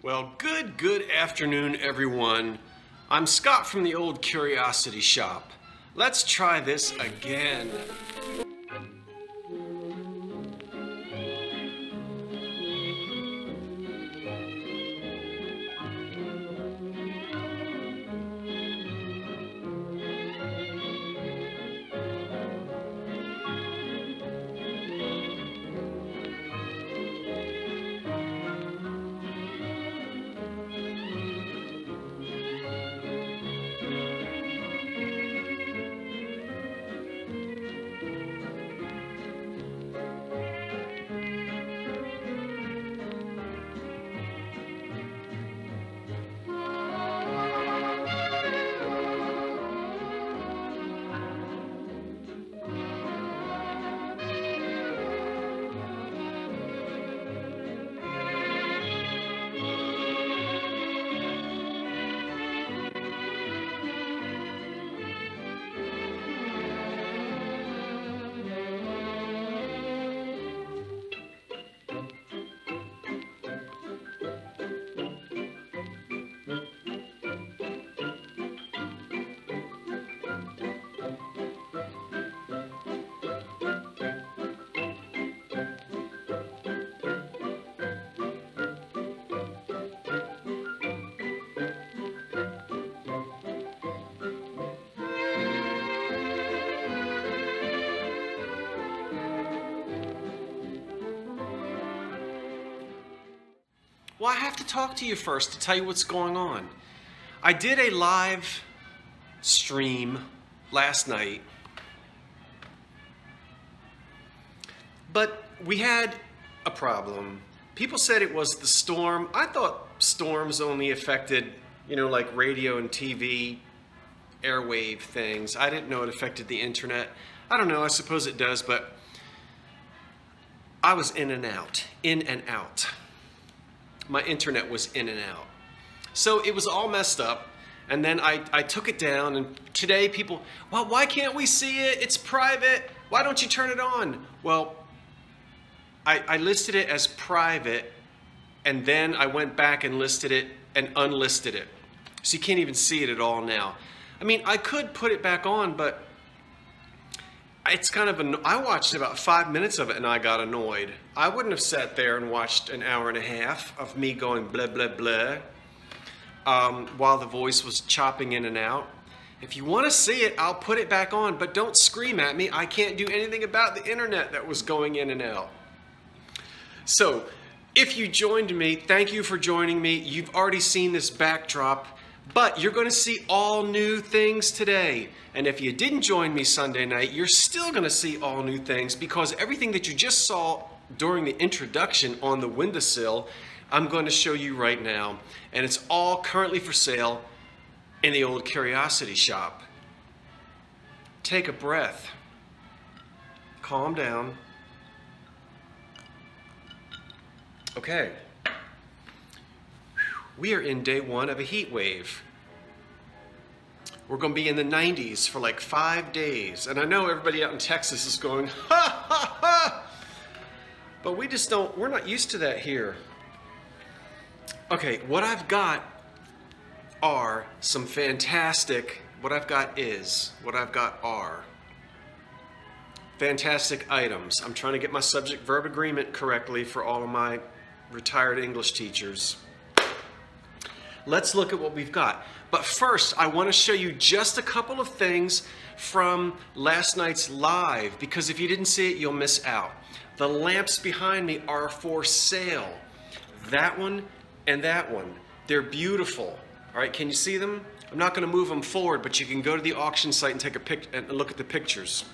Well, good afternoon, everyone. I'm Scott from the Old Curiosity Shop. Let's try this again. Well, I have to talk to you first to tell you what's going on. I did a live stream last night, but we had a problem. People said it was the storm. I thought storms only affected, like radio and TV airwave things. I didn't know it affected the internet. I don't know, I suppose it does, but I was in and out. My internet was in and out. So it was all messed up, and then I took it down, and today people, well, why can't we see it? It's private. Why don't you turn it on? Well, I listed it as private, and then I went back and listed it and unlisted it. So you can't even see it at all now. I mean, I could put it back on, but it's kind of I watched about 5 minutes of it and I got annoyed. I wouldn't have sat there and watched an hour and a half of me going blah, blah, blah, while the voice was chopping in and out. If you want to see it, I'll put it back on, but don't scream at me. I can't do anything about the internet that was going in and out. So, if you joined me, thank you for joining me. You've already seen this backdrop, but you're going to see all new things today. And if you didn't join me Sunday night, you're still going to see all new things, because everything that you just saw during the introduction on the windowsill, I'm going to show you right now. And it's all currently for sale in the Old Curiosity Shop. Take a breath. Calm down. Okay. We are in day one of a heat wave. We're going to be in the 90s for like 5 days. And I know everybody out in Texas is going, ha, ha, ha. But we're not used to that here. Okay, what I've got are some fantastic fantastic items. I'm trying to get my subject-verb agreement correctly for all of my retired English teachers. Let's look at what we've got. But first, I want to show you just a couple of things from last night's live, because if you didn't see it, you'll miss out. The lamps behind me are for sale. That one and that one. They're beautiful. All right, can you see them? I'm not going to move them forward, but you can go to the auction site and take a pic and look at the pictures.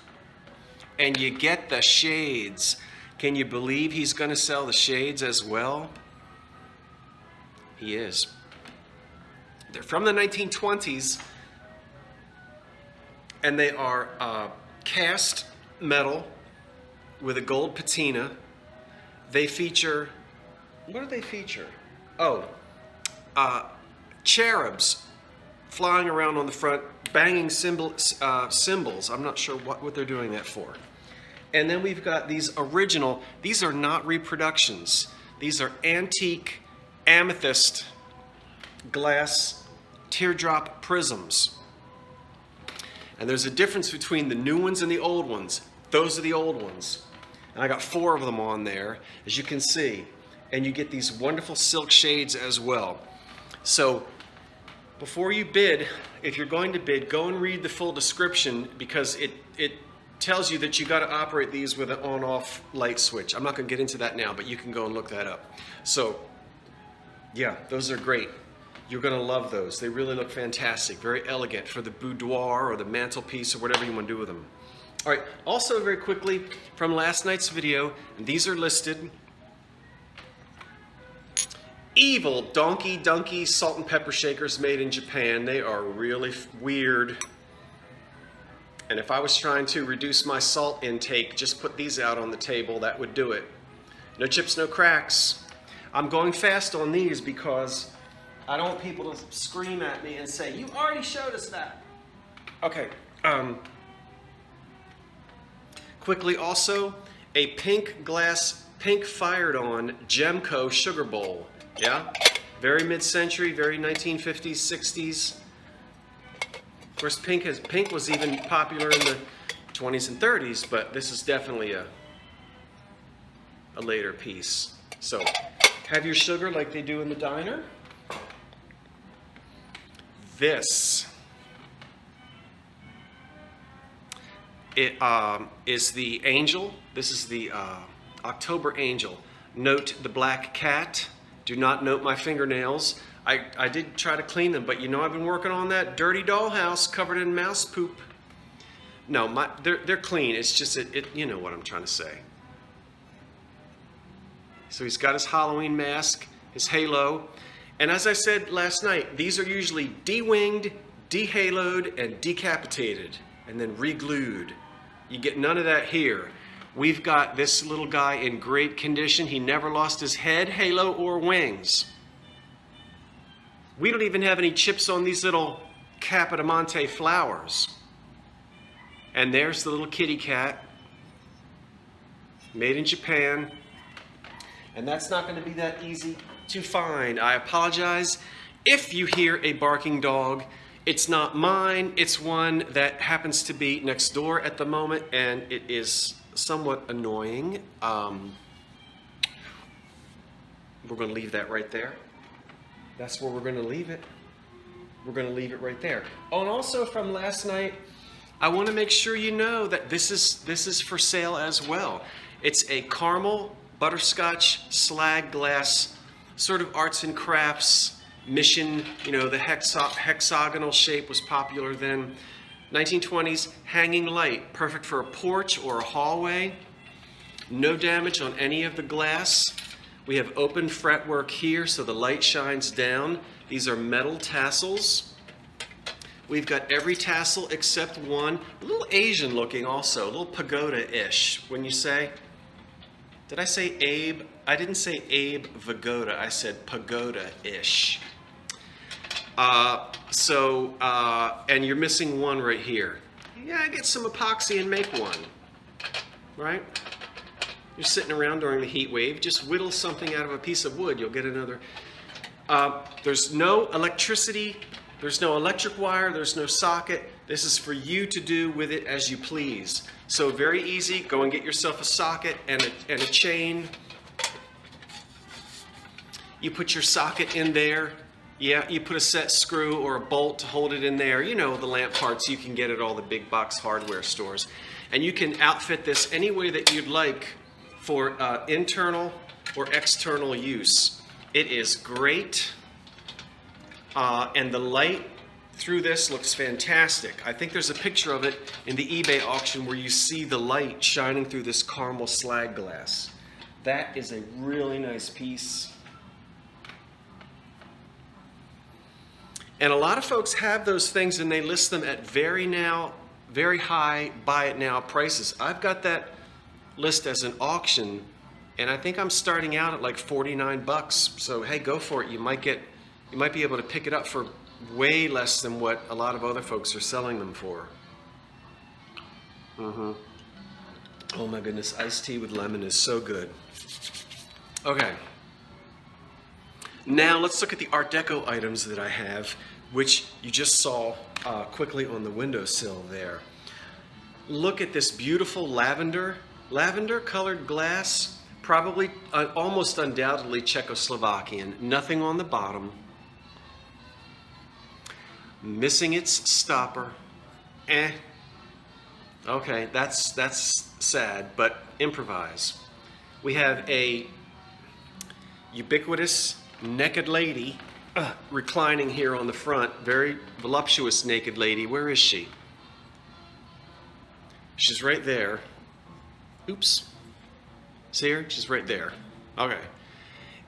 And you get the shades. Can you believe he's going to sell the shades as well? He is. They're from the 1920s, and they are cast metal with a gold patina. They feature, what do they feature? Oh, cherubs flying around on the front, banging cymbals. I'm not sure what they're doing that for. And then we've got these original, these are not reproductions. These are antique amethyst glass teardrop prisms. And there's a difference between the new ones and the old ones. Those are the old ones. And I got 4 of them on there, as you can see. And you get these wonderful silk shades as well. So before you bid, if you're going to bid, go and read the full description, because it tells you that you got to operate these with an on-off light switch. I'm not going to get into that now, but you can go and look that up. So yeah, those are great. You're going to love those. They really look fantastic, very elegant for the boudoir or the mantelpiece or whatever you want to do with them. All right, also very quickly from last night's video, and these are listed. Evil donkey salt and pepper shakers made in Japan. They are really weird. And if I was trying to reduce my salt intake, just put these out on the table, that would do it. No chips, no cracks. I'm going fast on these because I don't want people to scream at me and say, "You already showed us that." Okay. Quickly also, a pink fired on Gemco sugar bowl. Yeah, very mid-century, very 1950s, 60s. Of course, pink was even popular in the 20s and 30s, but this is definitely a later piece. So, have your sugar like they do in the diner. This is the angel. This is the October angel. Note the black cat. Do not note my fingernails. I did try to clean them, but you know I've been working on that dirty dollhouse covered in mouse poop. No, they're clean. It's just you know what I'm trying to say. So he's got his Halloween mask, his halo, and as I said last night, these are usually de-winged, de-haloed, and decapitated, and then re-glued. You get none of that here. We've got this little guy in great condition. He never lost his head, halo, or wings. We don't even have any chips on these little Capodimonte flowers. And there's the little kitty cat, made in Japan. And that's not going to be that easy to find. I apologize if you hear a barking dog. It's not mine. It's one that happens to be next door at the moment, and it is somewhat annoying. We're going to leave that right there. That's where we're going to leave it. We're going to leave it right there. Oh, and also from last night, I want to make sure you know that this is for sale as well. It's a caramel butterscotch slag glass, sort of arts and crafts mission. You know, the hexagonal shape was popular then. 1920s hanging light, perfect for a porch or a hallway. No damage on any of the glass. We have open fretwork here so the light shines down. These are metal tassels. We've got every tassel except one, a little Asian looking also, a little pagoda-ish. When you say, did I say Abe? I didn't say Abe Vigoda, I said pagoda-ish. And you're missing one right here. Yeah, get some epoxy and make one, right? You're sitting around during the heat wave, just whittle something out of a piece of wood, you'll get another. There's no electricity, there's no electric wire, there's no socket. This is for you to do with it as you please. So very easy, go and get yourself a socket and a chain. You put your socket in there. Yeah, you put a set screw or a bolt to hold it in there. You know, the lamp parts you can get at all the big box hardware stores. And you can outfit this any way that you'd like for internal or external use. It is great. And the light through this looks fantastic. I think there's a picture of it in the eBay auction where you see the light shining through this caramel slag glass. That is a really nice piece. And a lot of folks have those things and they list them at very high buy it now prices. I've got that list as an auction and I think I'm starting out at like 49 bucks. So hey, go for it. You might be able to pick it up for way less than what a lot of other folks are selling them for. Oh my goodness, iced tea with lemon is so good. Okay. Now let's look at the Art Deco items that I have, which you just saw quickly on the windowsill there. Look at this beautiful lavender colored glass, probably almost undoubtedly Czechoslovakian. Nothing on the bottom. Missing its stopper. Okay, that's sad, but improvise. We have a ubiquitous naked lady reclining here on the front. Very voluptuous naked lady. Where is she? She's right there. Oops. See her? She's right there. Okay.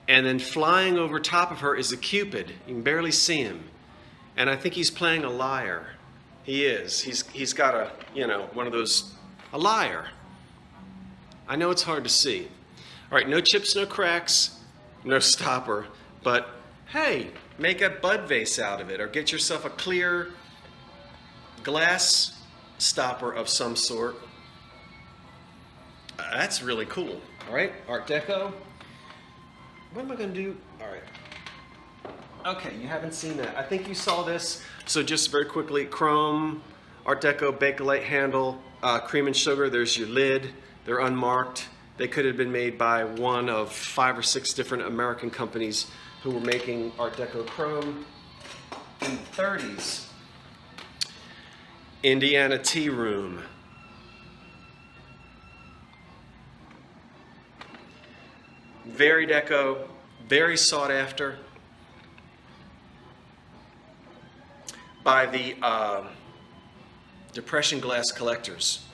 And then flying over top of her is a Cupid. You can barely see him. And I think he's playing a lyre. He is. He's got a, one of those, a lyre. I know it's hard to see. All right, no chips, no cracks, no stopper, but hey, make a bud vase out of it or get yourself a clear glass stopper of some sort. That's really cool. All right, Art Deco. What am I going to do? All right. Okay, you haven't seen that. I think you saw this. So just very quickly, chrome, Art Deco, Bakelite handle, cream and sugar. There's your lid. They're unmarked. They could have been made by one of 5 or 6 different American companies who were making Art Deco chrome in the 30s. Indiana Tea Room. Very deco, very sought after by the Depression glass collectors.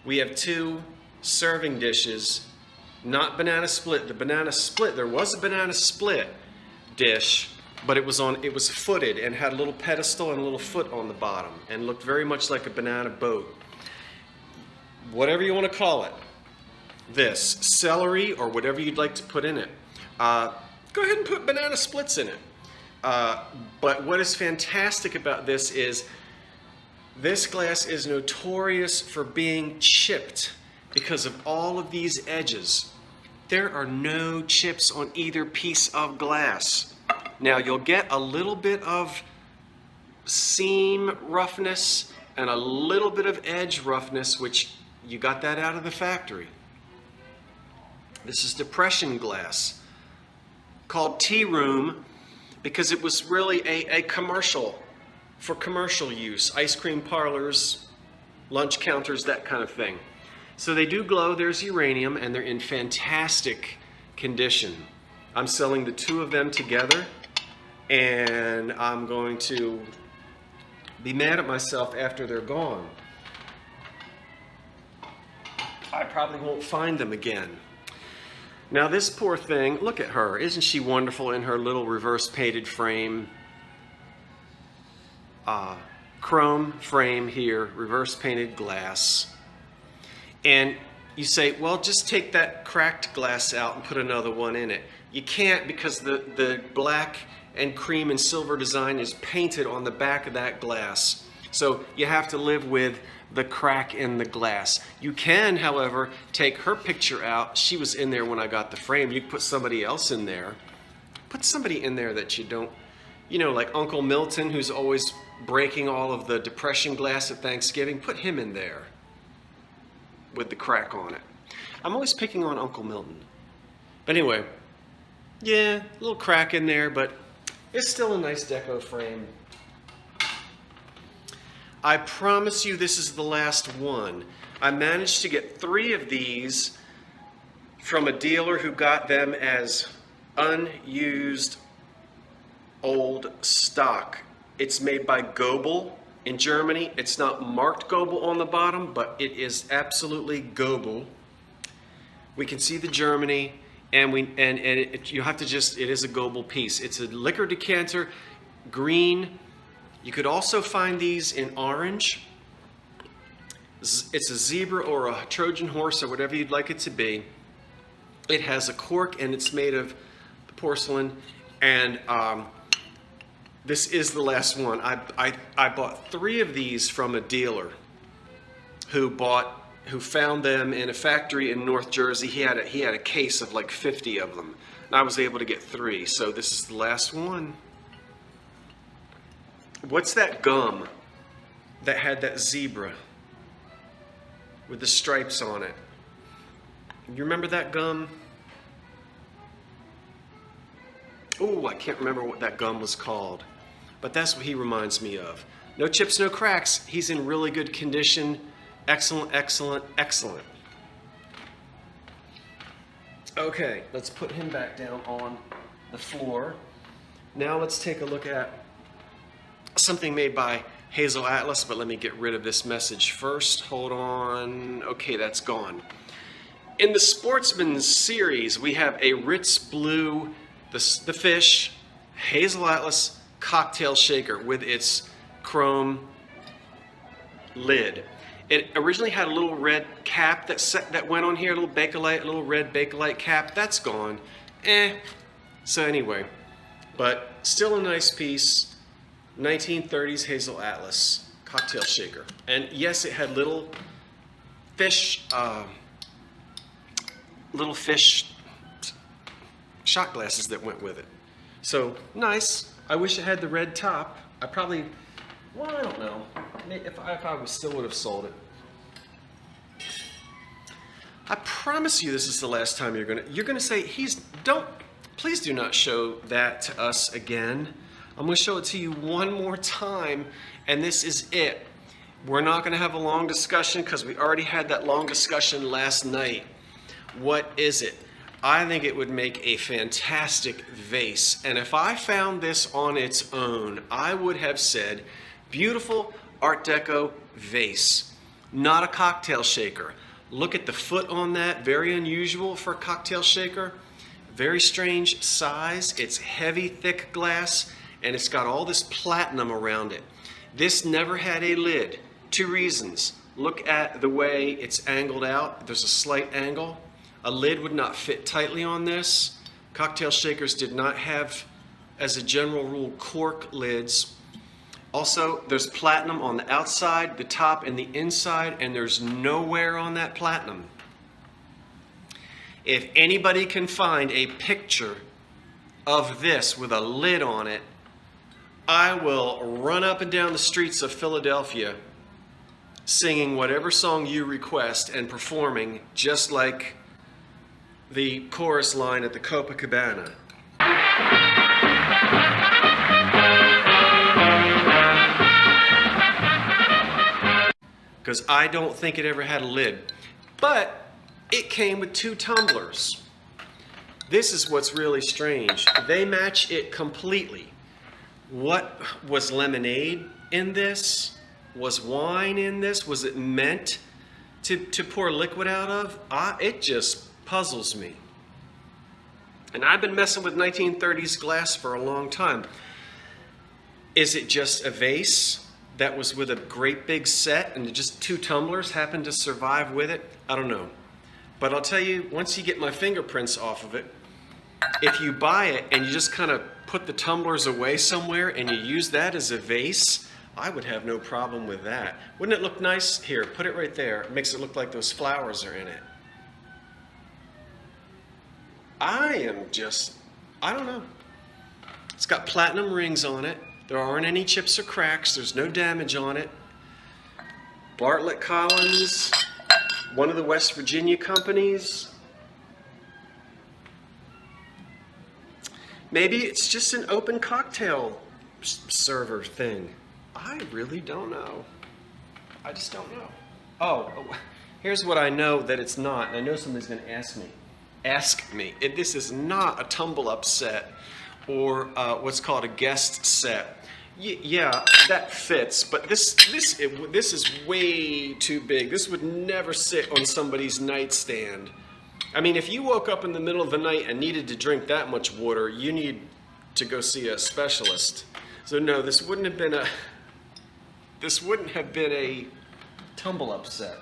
We have 2 serving dishes, not banana split. The banana split, there was a banana split dish, but it was footed and had a little pedestal and a little foot on the bottom and looked very much like a banana boat. Whatever you want to call it. This, celery or whatever you'd like to put in it. Go ahead and put banana splits in it. But what is fantastic about this is this glass is notorious for being chipped because of all of these edges. There are no chips on either piece of glass. Now you'll get a little bit of seam roughness and a little bit of edge roughness, which you got that out of the factory. This is Depression glass, called Tea Room because it was really a commercial, for commercial use, ice cream parlors, lunch counters, that kind of thing. So they do glow. There's uranium, and they're in fantastic condition. I'm selling the 2 of them together, and I'm going to be mad at myself after they're gone. I probably won't find them again. Now this poor thing, look at her. Isn't she wonderful in her little reverse painted frame? Chrome frame here, reverse painted glass. And you say, well, just take that cracked glass out and put another one in it. You can't, because the black and cream and silver design is painted on the back of that glass. So you have to live with the crack in the glass. You can, however, take her picture out. She was in there when I got the frame. You can put somebody else in there. Put somebody in there that you don't, like Uncle Milton, who's always breaking all of the Depression glass at Thanksgiving. Put him in there with the crack on it. I'm always picking on Uncle Milton. But anyway, yeah, a little crack in there, but it's still a nice deco frame. I promise you this is the last one. I managed to get 3 of these from a dealer who got them as unused old stock. It's made by Goebel in Germany. It's not marked Goebel on the bottom, but it is absolutely Goebel. We can see the Germany, and you have to just, it is a Goebel piece. It's a liquor decanter, green. You could also find these in orange. It's a zebra or a Trojan horse or whatever you'd like it to be. It has a cork and it's made of porcelain. And this is the last one. I bought 3 of these from a dealer who found them in a factory in North Jersey. He had a case of like 50 of them. And I was able to get 3, so this is the last one. What's that gum that had that zebra with the stripes on it? You remember that gum? Oh, I can't remember what that gum was called, but that's what he reminds me of. No chips, no cracks. He's in really good condition. Excellent, excellent, excellent. Okay, let's put him back down on the floor. Now let's take a look at something made by Hazel Atlas, but let me get rid of this message first. Hold on. Okay, that's gone. In the Sportsman series, we have a Ritz Blue, the fish, Hazel Atlas cocktail shaker with its chrome lid. It originally had a little red cap that went on here, a little red Bakelite cap. That's gone. So anyway, but still a nice piece. 1930s Hazel Atlas cocktail shaker. And yes, it had little fish shot glasses that went with it. So nice. I wish it had the red top. I probably, well, I don't know. If I was still would have sold it. I promise you this is the last time you're gonna say, please do not show that to us again. I'm gonna show it to you one more time, and this is it. We're not gonna have a long discussion because we already had that long discussion last night. What is it? I think it would make a fantastic vase, and if I found this on its own, I would have said, beautiful Art Deco vase, not a cocktail shaker. Look at the foot on that, very unusual for a cocktail shaker. Very strange size. It's heavy, thick glass, and it's got all this platinum around it. This never had a lid. 2 reasons. Look at the way it's angled out. There's a slight angle. A lid would not fit tightly on this. Cocktail shakers did not have, as a general rule, cork lids. Also, there's platinum on the outside, the top, and the inside, and there's no wear on that platinum. If anybody can find a picture of this with a lid on it, I will run up and down the streets of Philadelphia singing whatever song you request and performing just like the chorus line at the Copacabana. Because I don't think it ever had a lid. But it came with 2 tumblers. This is what's really strange. They match it completely. What was lemonade in this? Was wine in this? Was it meant to pour liquid out of? It just puzzles me. And I've been messing with 1930s glass for a long time. Is it just a vase that was with a great big set and just 2 tumblers happened to survive with it? I don't know. But I'll tell you, once you get my fingerprints off of it, if you buy it and you just kind of put the tumblers away somewhere and you use that as a vase, I would have no problem with that. Wouldn't it look nice? Here, put it right there. It makes it look like those flowers are in it. I don't know. It's got platinum rings on it. There aren't any chips or cracks. There's no damage on it. Bartlett Collins, one of the West Virginia companies. Maybe it's just an open cocktail server thing. I really don't know. I just don't know. Oh, here's what I know that it's not, and I know somebody's going to ask me. This is not a tumble-up set or what's called a guest set. Yeah, that fits, but this is way too big. This would never sit on somebody's nightstand. I mean, if you woke up in the middle of the night and needed to drink that much water, you need to go see a specialist. So no, this wouldn't have been a tumble-up set.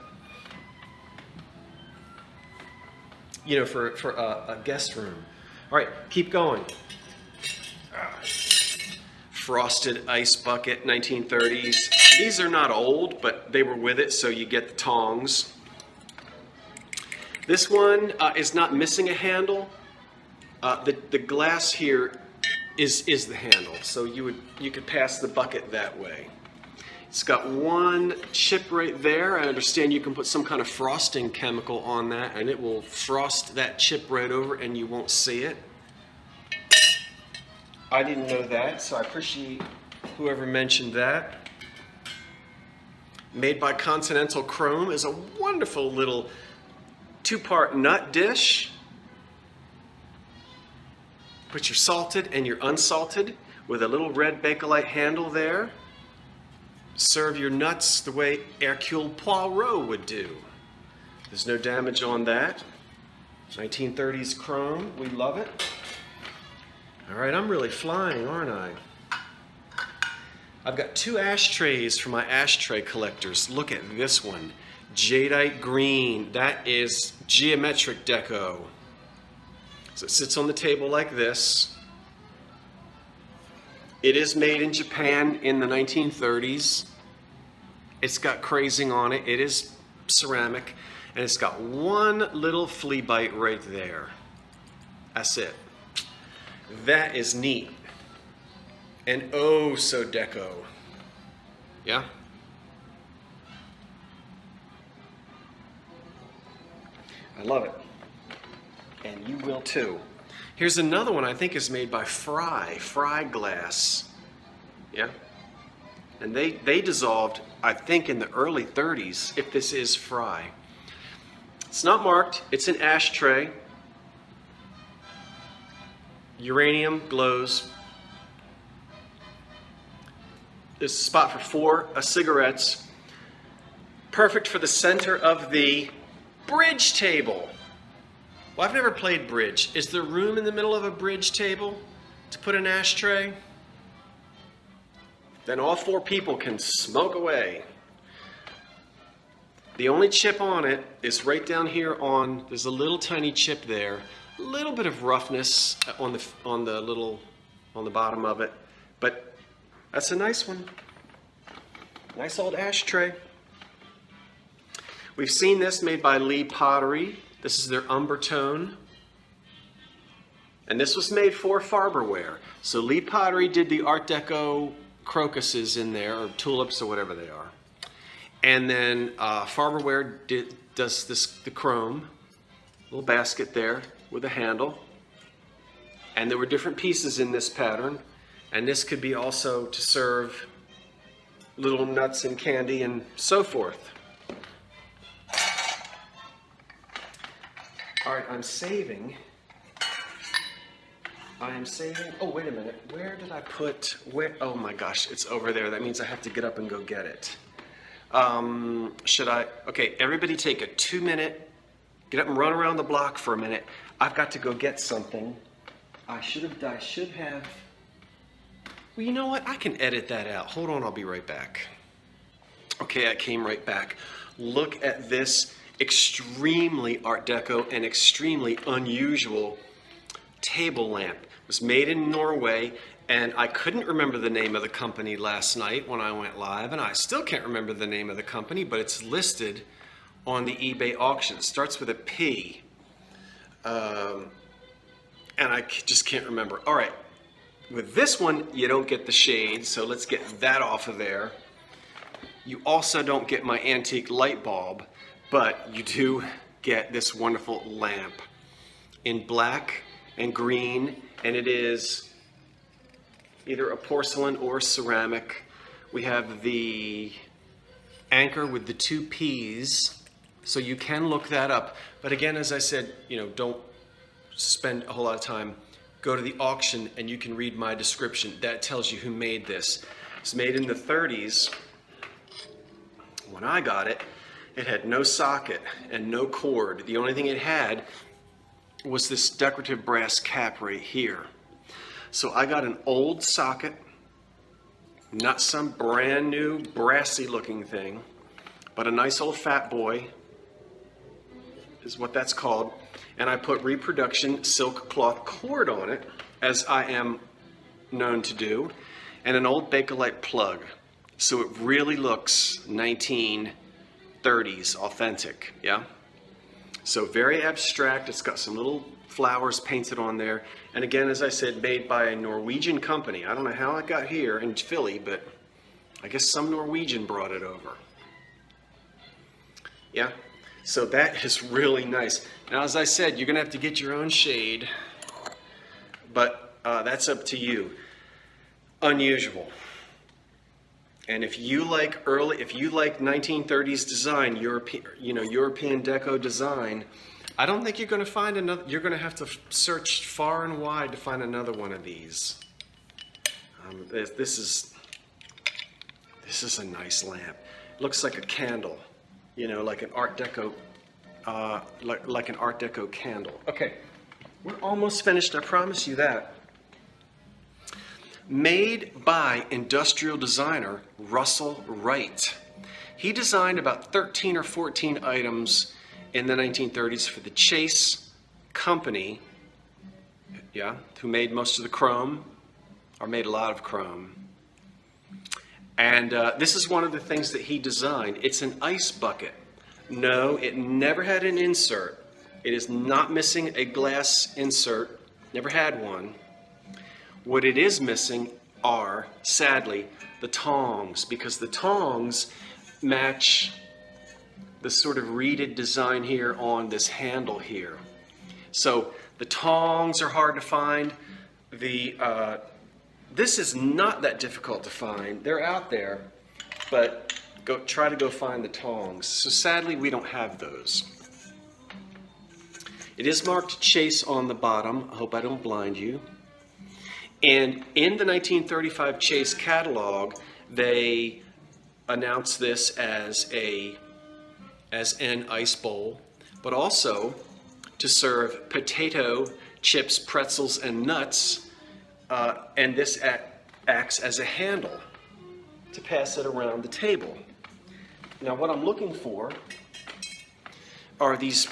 You know, for a guest room. All right, keep going. Frosted ice bucket, 1930s. These are not old, but they were with it, so you get the tongs. This one is not missing a handle. The glass here is the handle, so you could pass the bucket that way. It's got one chip right there. I understand you can put some kind of frosting chemical on that and it will frost that chip right over and you won't see it. I didn't know that, so I appreciate whoever mentioned that. Made by Continental Chrome is a wonderful little two-part nut dish. Put your salted and your unsalted with a little red Bakelite handle there. Serve your nuts the way Hercule Poirot would do. There's no damage on that. 1930s chrome, we love it. All right, I'm really flying, aren't I? I've got 2 ashtrays for my ashtray collectors. Look at this one, jadeite green. That is geometric deco. So it sits on the table like this. It is made in Japan in the 1930s. It's got crazing on it. It is ceramic. And it's got one little flea bite right there. That's it. That is neat. And oh so deco. Yeah? I love it. And you will too. Here's another one I think is made by Fry Glass. Yeah? And they dissolved, I think, in the early 30s, if this is Fry. It's not marked, it's an ashtray. Uranium glows. There's a spot for 4 cigarettes. Perfect for the center of the bridge table. Well, I've never played bridge. Is there room in the middle of a bridge table to put an ashtray? Then all 4 people can smoke away. The only chip on it is right down here on, there's a little tiny chip there. A little bit of roughness on the bottom of it, but that's a nice one. Nice old ashtray. We've seen this made by Lee Pottery. This is their umber tone. And this was made for Farberware. So Lee Pottery did the Art Deco crocuses in there, or tulips or whatever they are. And then Farberware does the chrome. Little basket there with a handle. And there were different pieces in this pattern. And this could be also to serve little nuts and candy and so forth. All right, I'm saving. Oh, wait a minute. Where did I put, oh my gosh, it's over there. That means I have to get up and go get it. Okay, everybody take a 2-minute, get up and run around the block for a minute. I've got to go get something. I should have, well, you know what? I can edit that out. Hold on, I'll be right back. Okay, I came right back. Look at this extremely Art Deco and extremely unusual table lamp. It was made in Norway, and I couldn't remember the name of the company last night when I went live, and I still can't remember the name of the company, but it's listed on the eBay auction. It starts with a P, and I just can't remember. All right, with this one, you don't get the shade, so let's get that off of there. You also don't get my antique light bulb, but you do get this wonderful lamp in black and green, and it is either a porcelain or ceramic. We have the anchor with the 2 P's, so you can look that up. But again, as I said, don't spend a whole lot of time. Go to the auction and you can read my description. That tells you who made this. It's made in the 30s. When I got it, it had no socket and no cord. The only thing it had was this decorative brass cap right here. So I got an old socket, not some brand new brassy looking thing, but a nice old fat boy is what that's called. And I put reproduction silk cloth cord on it, as I am known to do, and an old Bakelite plug. So it really looks 1930s authentic, yeah? So very abstract. It's got some little flowers painted on there. And again, as I said, made by a Norwegian company. I don't know how it got here in Philly, but I guess some Norwegian brought it over. Yeah, so that is really nice. Now, as I said, you're gonna have to get your own shade, but that's up to you. Unusual. And if you like 1930s design, European deco design, I don't think you're going to find another. You're going to have to search far and wide to find another one of these. This is a nice lamp. It looks like a candle, like an Art Deco, like an Art Deco candle. Okay, we're almost finished. I promise you that. Made by industrial designer Russell Wright. He designed about 13 or 14 items in the 1930s for the Chase company, who made most of the chrome, or made a lot of chrome. And this is one of the things that he designed. It's an ice bucket. No, it never had an insert. It is not missing a glass insert. Never had one. What it is missing are, sadly, the tongs, because the tongs match the sort of reeded design here on this handle here. So the tongs are hard to find. This is not that difficult to find. They're out there, but try to go find the tongs. So sadly, we don't have those. It is marked Chase on the bottom. I hope I don't blind you. And in the 1935 Chase catalog, they announced this as an ice bowl, but also to serve potato chips, pretzels, and nuts. And this acts as a handle to pass it around the table. Now, what I'm looking for are these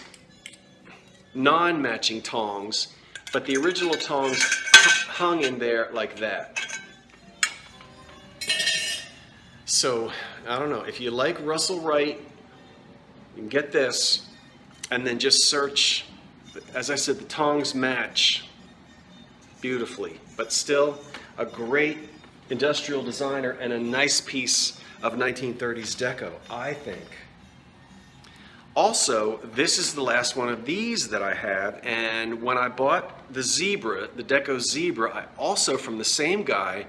non-matching tongs, but the original tongs hung in there like that. So, I don't know, if you like Russell Wright, you can get this, and then just search. As I said, the tongs match beautifully, but still a great industrial designer and a nice piece of 1930s deco, I think. Also, this is the last one of these that I have, and when I bought the Zebra, the Deco Zebra, I also, from the same guy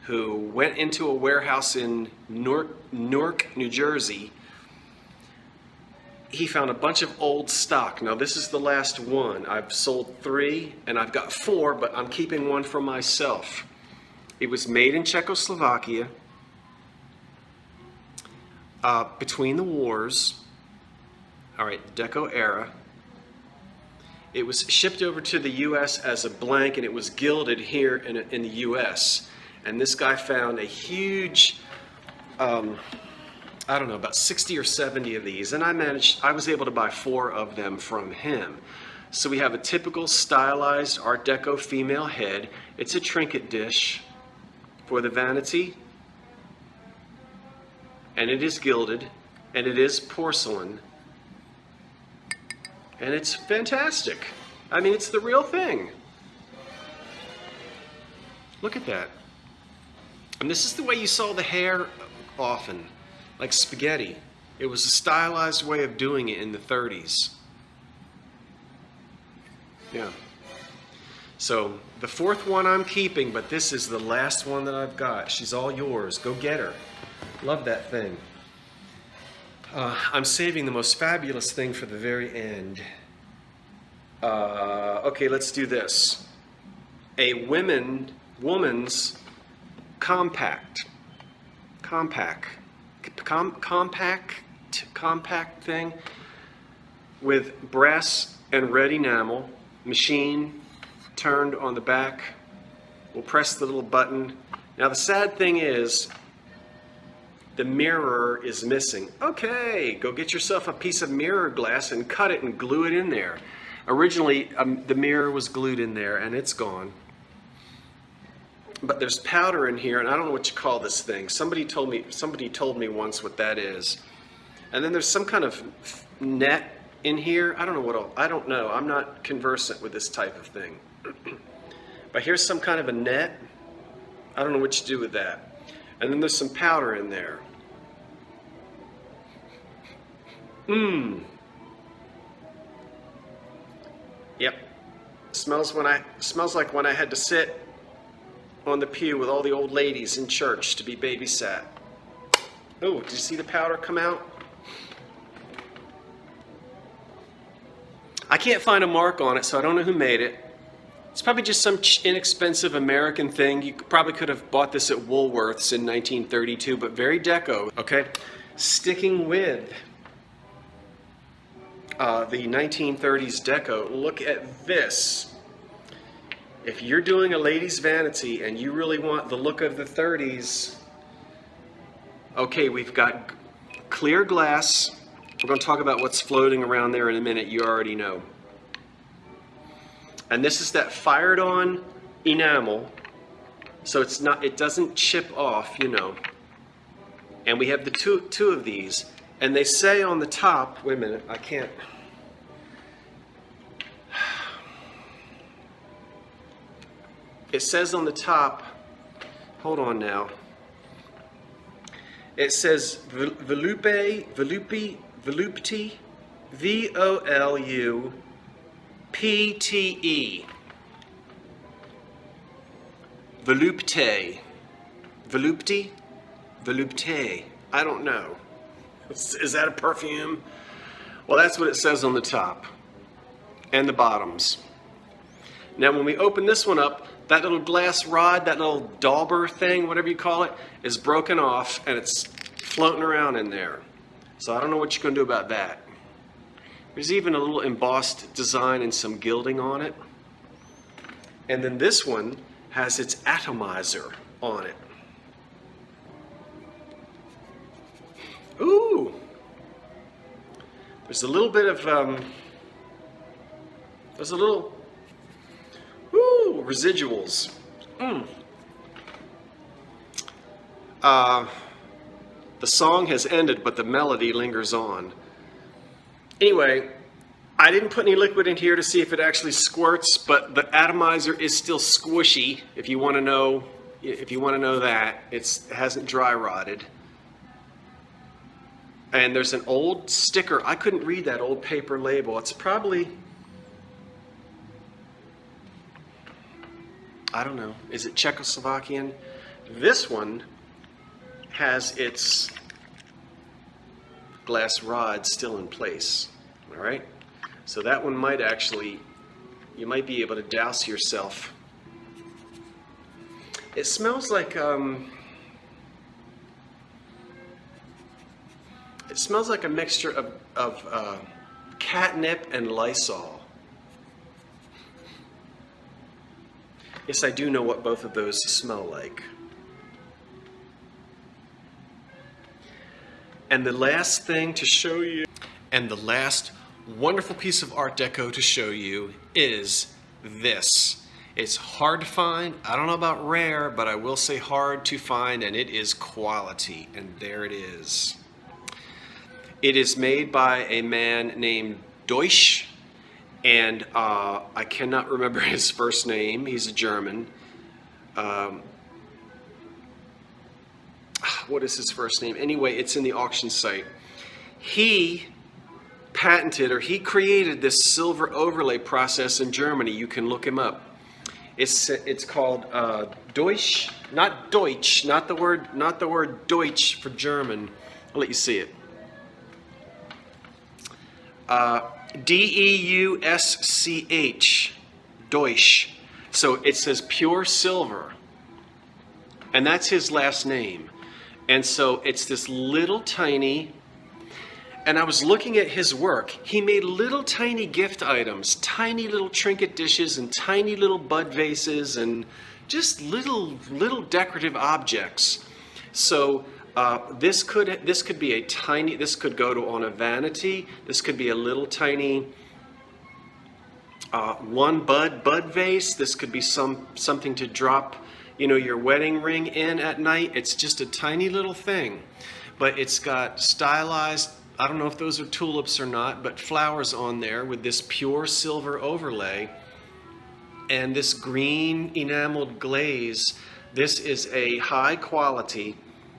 who went into a warehouse in Newark, New Jersey, he found a bunch of old stock. Now, this is the last one. I've sold 3, and I've got 4, but I'm keeping one for myself. It was made in Czechoslovakia between the wars. All right, Deco era. It was shipped over to the U.S. as a blank, and it was gilded here in the U.S. And this guy found a huge, I don't know, about 60 or 70 of these, and I was able to buy 4 of them from him. So we have a typical stylized Art Deco female head. It's a trinket dish for the vanity, and it is gilded, and it is porcelain. And it's fantastic. I mean, it's the real thing. Look at that. And this is the way you saw the hair often, like spaghetti. It was a stylized way of doing it in the 30s. Yeah. So the 4th one I'm keeping, but this is the last one that I've got. She's all yours. Go get her. Love that thing. I'm saving the most fabulous thing for the very end. Okay, let's do this. A woman's compact thing with brass and red enamel, machine turned on the back. We'll press the little button. Now the sad thing is, the mirror is missing. Okay, go get yourself a piece of mirror glass and cut it and glue it in there. Originally, the mirror was glued in there and it's gone. But there's powder in here, and I don't know what you call this thing. Somebody told me once what that is. And then there's some kind of net in here. I don't know what all, I don't know. I'm not conversant with this type of thing. But here's some kind of a net. I don't know what to do with that. And then there's some powder in there. Yep. Smells like when I had to sit on the pew with all the old ladies in church to be babysat. Oh, did you see the powder come out? I can't find a mark on it, so I don't know who made it. It's probably just some inexpensive American thing. You probably could have bought this at Woolworths in 1932, but very deco. Okay, sticking with the 1930s deco, look at this. If you're doing a lady's vanity and you really want the look of the 30s, okay, we've got clear glass. We're going to talk about what's floating around there in a minute. You already know. And this is that fired on enamel, so it doesn't chip off, you know. And we have the two of these, and they say on the top, wait a minute, I can't. It says on the top, hold on now. It says Volupte, VOLUPTE. Volupte. I don't know. Is that a perfume? Well, that's what it says on the top and the bottoms. Now, when we open this one up, that little glass rod, that little dauber thing, whatever you call it, is broken off and it's floating around in there. So I don't know what you're going to do about that. There's even a little embossed design and some gilding on it. And then this one has its atomizer on it. Ooh! There's a little bit of, residuals. The song has ended, but the melody lingers on. Anyway, I didn't put any liquid in here to see if it actually squirts, but the atomizer is still squishy. If you want to know that, it hasn't dry rotted. And there's an old sticker. I couldn't read that old paper label. It's probably, I don't know, is it Czechoslovakian? This one has its glass rod still in place. All right? So that one might actually, you might be able to douse yourself. It smells like, it smells like a mixture of catnip and Lysol. Yes, I do know what both of those smell like. And the last thing to show you, and the last wonderful piece of Art Deco to show you is this. It's hard to find. I don't know about rare, but I will say hard to find, and it is quality. And there it is. It is made by a man named Deutsch, and I cannot remember his first name. He's a German. What is his first name? Anyway, it's in the auction site. He patented, or he created, this silver overlay process in Germany. You can look him up. It's called Deutsch, not Deutsch, not the word Deutsch for German. I'll let you see it. D-E-U-S-C-H, Deutsch. So it says pure silver, and that's his last name. And so it's this little tiny, and I was looking at his work. He made little tiny gift items, tiny little trinket dishes and tiny little bud vases and just little decorative objects. So this could be a tiny, this could go on a vanity. This could be a little tiny one bud vase. This could be something to drop, you know, your wedding ring in at night. It's just a tiny little thing, but it's got stylized I don't know if those are tulips or not, but flowers on there with this pure silver overlay and this green enameled glaze. This is a high quality,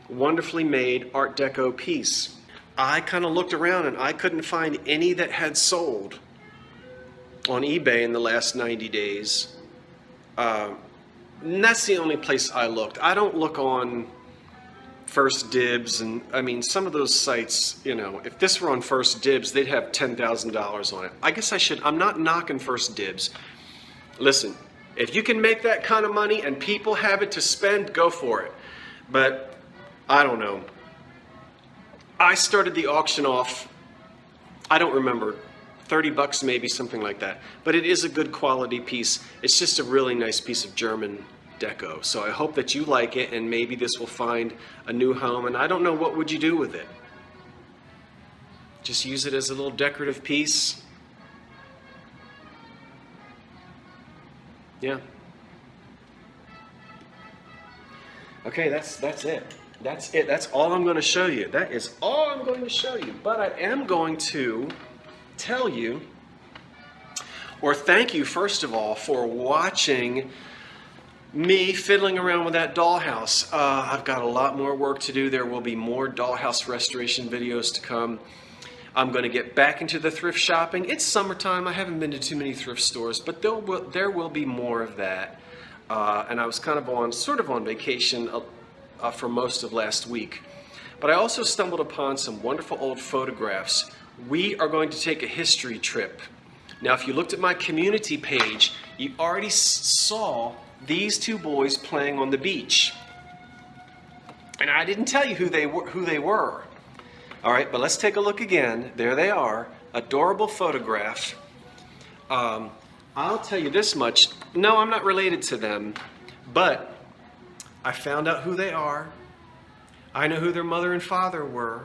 wonderfully made Art Deco piece. I kind of looked around and I couldn't find any that had sold on eBay in the last 90 days. And that's the only place I looked. I don't look on First Dibs, and I mean, some of those sites, you know, if this were on First Dibs, they'd have $10,000 on it. I guess I'm not knocking First Dibs. Listen, if you can make that kind of money and people have it to spend, go for it. But I don't know. I started the auction off, I don't remember, $30 maybe, something like that. But it is a good quality piece. It's just a really nice piece of German deco. So I hope that you like it, and maybe this will find a new home. And I don't know, what would you do with it? Just use it as a little decorative piece? Yeah. Okay, that's it. That's it. That's all I'm going to show you. That is all I'm going to show you. But I am going to tell you, or thank you first of all, for watching me fiddling around with that dollhouse. I've got a lot more work to do. There will be more dollhouse restoration videos to come. I'm going to get back into the thrift shopping. It's summertime. I haven't been to too many thrift stores, but there will be more of that. And I was kind of sort of on vacation for most of last week. But I also stumbled upon some wonderful old photographs. We are going to take a history trip. Now, if you looked at my community page, you already saw these two boys playing on the beach. And I didn't tell you who they were. All right, but let's take a look again. There they are. Adorable photograph. I'll tell you this much. No, I'm not related to them, but I found out who they are. I know who their mother and father were.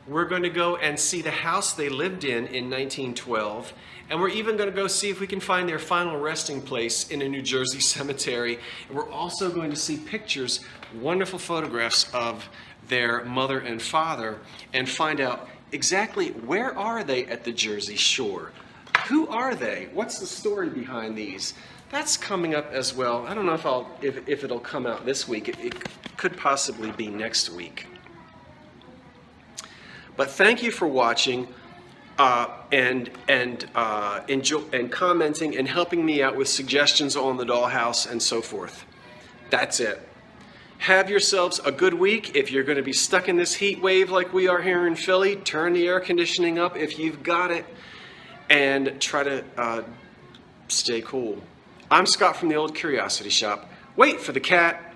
We're going to go and see the house they lived in 1912. And we're even going to go see if we can find their final resting place in a New Jersey cemetery. And we're also going to see pictures, wonderful photographs of their mother and father, and find out exactly where are they at the Jersey Shore. Who are they? What's the story behind these? That's coming up as well. I don't know if it'll come out this week. It could possibly be next week. But thank you for watching and commenting and helping me out with suggestions on the dollhouse and so forth. That's it. Have yourselves a good week. If you're going to be stuck in this heat wave like we are here in Philly, turn the air conditioning up if you've got it, and try to stay cool. I'm Scott from the Old Curiosity Shop. Wait for the cat.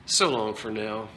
So long for now.